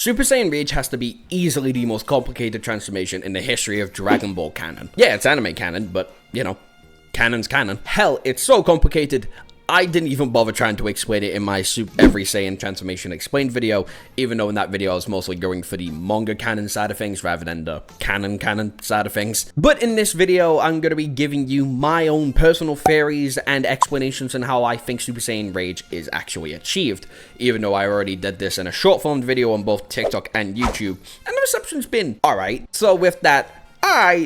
Super Saiyan Rage has to be easily the most complicated transformation in the history of Dragon Ball canon. Yeah, it's anime canon, but, you know, canon's canon. Hell, it's so complicated, I didn't even bother trying to explain it in my Every Saiyan Transformation Explained video, even though in that video I was mostly going for the manga canon side of things rather than the canon side of things. But in this video, I'm going to be giving you my own personal theories and explanations on how I think Super Saiyan Rage is actually achieved, even though I already did this in a short form video on both TikTok and YouTube, and the reception's been alright. So with that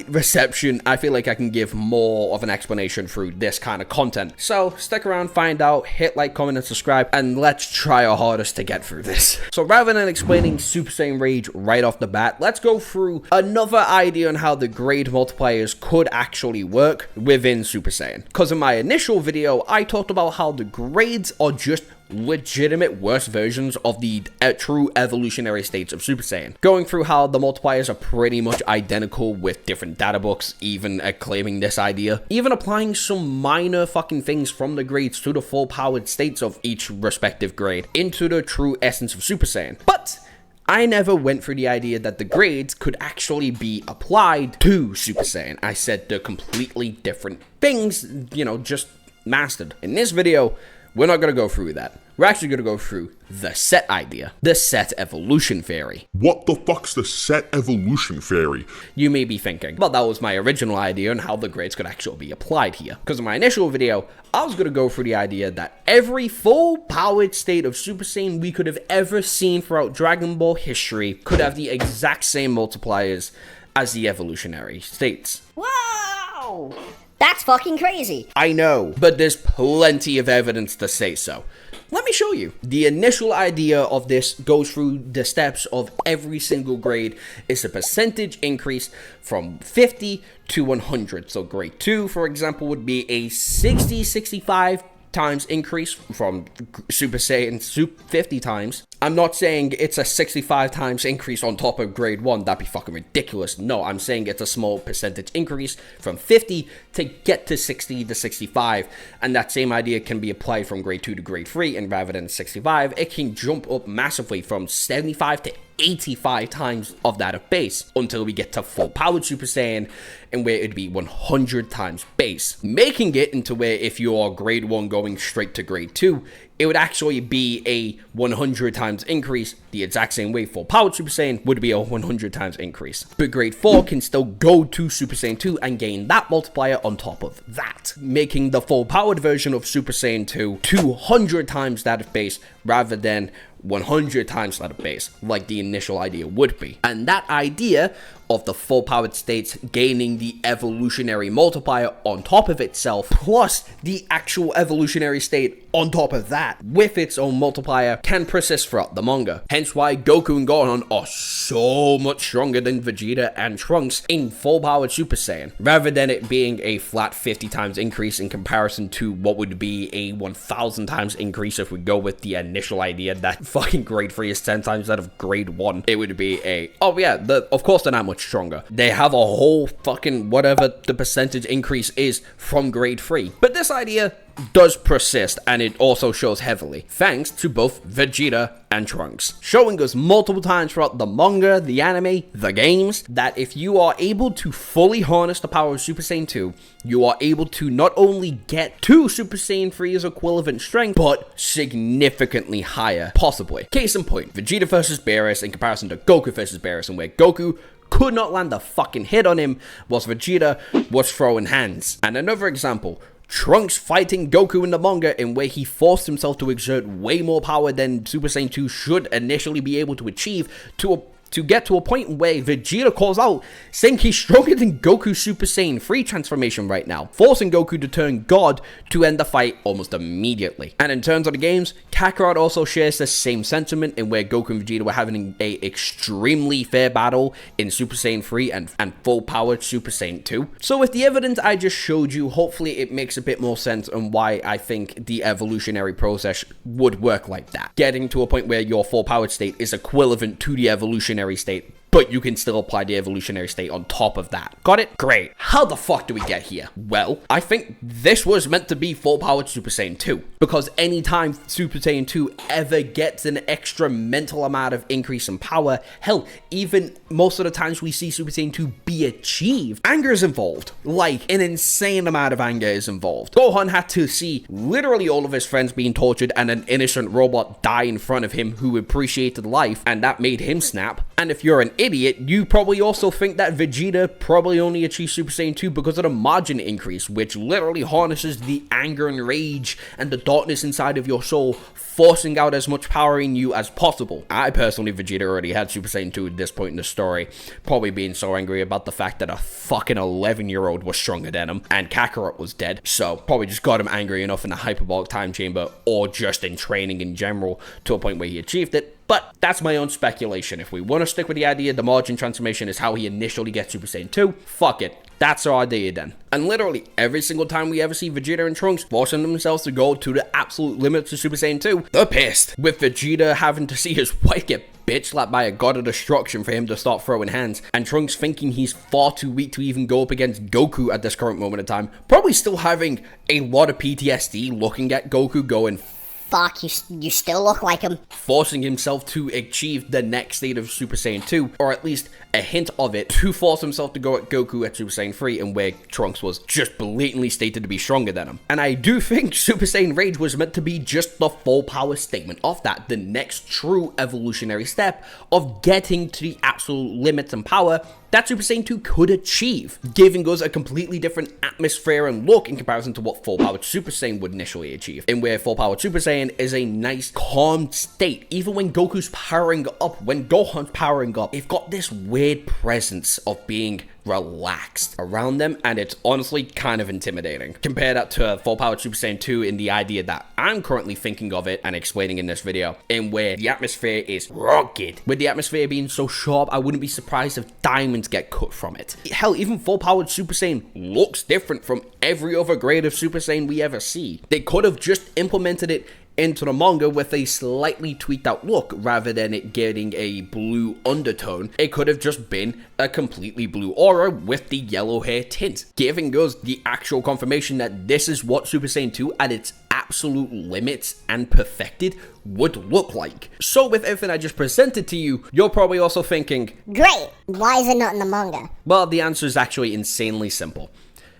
reception, I feel like I can give more of an explanation through this kind of content. So stick around, find out, hit like, comment, and subscribe, and let's try our hardest to get through this. So rather than explaining Super Saiyan Rage right off the bat, let's go through another idea on how the grade multipliers could actually work within Super Saiyan. Because in my initial video, I talked about how the grades are just legitimate worse versions of the true evolutionary states of Super Saiyan, going through how the multipliers are pretty much identical with different data books, even claiming this idea, even applying some minor fucking things from the grades to the full powered states of each respective grade into the true essence of Super Saiyan. But I never went through the idea that the grades could actually be applied to Super Saiyan. I said they're completely different things, you know, just mastered. In this video, we're not going to go through that. We're actually going to go through the set idea, the set evolution theory. What the fuck's the set evolution theory? You may be thinking, well, that was my original idea on how the grades could actually be applied here. Because in my initial video, I was going to go through the idea that every full-powered state of Super Saiyan we could have ever seen throughout Dragon Ball history could have the exact same multipliers as the evolutionary states. Whoa! That's fucking crazy. I know, but there's plenty of evidence to say so. Let me show you. The initial idea of this goes through the steps of every single grade. It's a percentage increase from 50 to 100. So grade 2, for example, would be a 65 times increase from Super Saiyan 50 times. I'm not saying it's a 65 times increase on top of grade 1. That'd be fucking ridiculous. No, I'm saying it's a small percentage increase from 50 to get to 60 to 65. And that same idea can be applied from grade 2 to grade 3. And rather than 65, it can jump up massively from 75 to 85 times of that of base until we get to full powered Super Saiyan, and where it'd be 100 times base, making it into where if you are grade 1 going straight to grade 2, it would actually be a 100 times increase, the exact same way full powered Super Saiyan would be a 100 times increase. But grade 4 can still go to Super Saiyan 2 and gain that multiplier on top of that, making the full powered version of Super Saiyan 2 200 times that of base rather than 100 times that of base, like the initial idea would be. And that idea of the full powered states gaining the evolutionary multiplier on top of itself, plus the actual evolutionary state on top of that, with its own multiplier, can persist throughout the manga. Hence why Goku and Gohan are so much stronger than Vegeta and Trunks in full powered Super Saiyan, rather than it being a flat 50 times increase in comparison to what would be a 1000 times increase if we go with the initial idea that fucking grade 3 is 10 times that of grade 1. It would be a, oh yeah, of course they're not much stronger. They have a whole fucking whatever the percentage increase is from grade 3. But this idea does persist, and it also shows heavily, thanks to both Vegeta and Trunks, showing us multiple times throughout the manga, the anime, the games, that if you are able to fully harness the power of Super Saiyan 2, you are able to not only get to Super Saiyan 3's equivalent strength, but significantly higher, possibly. Case in point, Vegeta versus Beerus in comparison to Goku versus Beerus, and where Goku could not land a fucking hit on him, whilst Vegeta was throwing hands. And another example, Trunks fighting Goku in the manga, in where he forced himself to exert way more power than Super Saiyan 2 should initially be able to achieve to get to a point where Vegeta calls out, saying he's stronger than Goku's Super Saiyan 3 transformation right now, forcing Goku to turn God to end the fight almost immediately. And in terms of the games, Kakarot also shares the same sentiment, in where Goku and Vegeta were having a extremely fair battle in Super Saiyan 3 and full powered Super Saiyan 2. So with the evidence I just showed you, hopefully it makes a bit more sense on why I think the evolutionary process would work like that. Getting to a point where your full powered state is equivalent to the evolutionary state but you can still apply the evolutionary state on top of that. Got it? Great. How the fuck do we get here? Well, I think this was meant to be full-powered Super Saiyan 2, because anytime Super Saiyan 2 ever gets an extra mental amount of increase in power, hell, even most of the times we see Super Saiyan 2 be achieved, anger is involved. Like, an insane amount of anger is involved. Gohan had to see literally all of his friends being tortured and an innocent robot die in front of him who appreciated life, and that made him snap. And if you're an idiot, you probably also think that Vegeta probably only achieved Super Saiyan 2 because of the margin increase, which literally harnesses the anger and rage and the darkness inside of your soul, forcing out as much power in you as possible. I personally, Vegeta already had Super Saiyan 2 at this point in the story, probably being so angry about the fact that a fucking 11-year-old was stronger than him, and Kakarot was dead, so probably just got him angry enough in the hyperbolic time chamber, or just in training in general, to a point where he achieved it. But that's my own speculation. If we want to stick with the idea the margin transformation is how he initially gets Super Saiyan 2, fuck it. That's our idea then. And literally every single time we ever see Vegeta and Trunks forcing themselves to go to the absolute limits of Super Saiyan 2, they're pissed. With Vegeta having to see his wife get bitch slapped by a god of destruction for him to start throwing hands, and Trunks thinking he's far too weak to even go up against Goku at this current moment in time, probably still having a lot of PTSD looking at Goku going, fuck, you still look like him. Forcing himself to achieve the next state of Super Saiyan 2, or at least a hint of it, to force himself to go at Goku at Super Saiyan 3, and where Trunks was just blatantly stated to be stronger than him. And I do think Super Saiyan Rage was meant to be just the full power statement of that, the next true evolutionary step of getting to the absolute limits and power that Super Saiyan 2 could achieve, giving us a completely different atmosphere and look in comparison to what full-powered Super Saiyan would initially achieve, in where full-powered Super Saiyan is a nice, calm state. Even when Goku's powering up, when Gohan's powering up, they've got this weird presence of being relaxed around them, and it's honestly kind of intimidating. Compare that to full-powered Super Saiyan 2 in the idea that I'm currently thinking of it and explaining in this video, in where the atmosphere is rugged. With the atmosphere being so sharp, I wouldn't be surprised if diamonds get cut from it. Hell, even full-powered Super Saiyan looks different from every other grade of Super Saiyan we ever see. They could have just implemented it into the manga with a slightly tweaked out look rather than it getting a blue undertone. It could have just been a completely blue aura with the yellow hair tint, giving us the actual confirmation that this is what Super Saiyan 2 at its absolute limits and perfected would look like. So with everything I just presented to you, you're probably also thinking, great, why is it not in the manga? Well, the answer is actually insanely simple.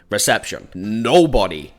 Reception. Nobody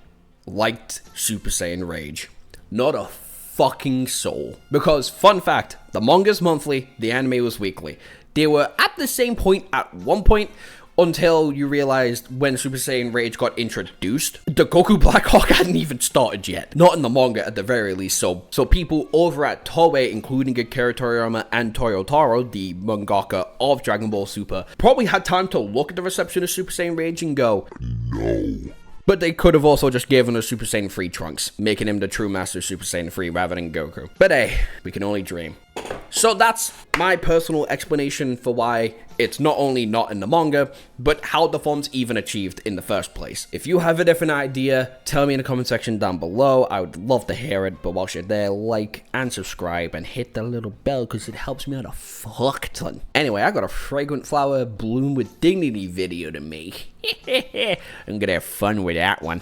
liked Super Saiyan Rage. Not a fucking soul. Because, fun fact, the manga's monthly, the anime was weekly. They were at the same point at one point, until you realized when Super Saiyan Rage got introduced, the Goku Black Hawk hadn't even started yet. Not in the manga at the very least. So people over at Toei, including Akira Toriyama and Toyotaro, the mangaka of Dragon Ball Super, probably had time to look at the reception of Super Saiyan Rage and go, No. But they could have also just given us Super Saiyan 3 Trunks, making him the true master of Super Saiyan 3 rather than Goku. But hey, we can only dream. So that's my personal explanation for why it's not only not in the manga, but how the form's even achieved in the first place. If you have a different idea, tell me in the comment section down below. I would love to hear it, but whilst you're there, like and subscribe and hit the little bell because it helps me out a fuck ton. Anyway, I got a fragrant flower bloom with dignity video to make. I'm gonna have fun with that one.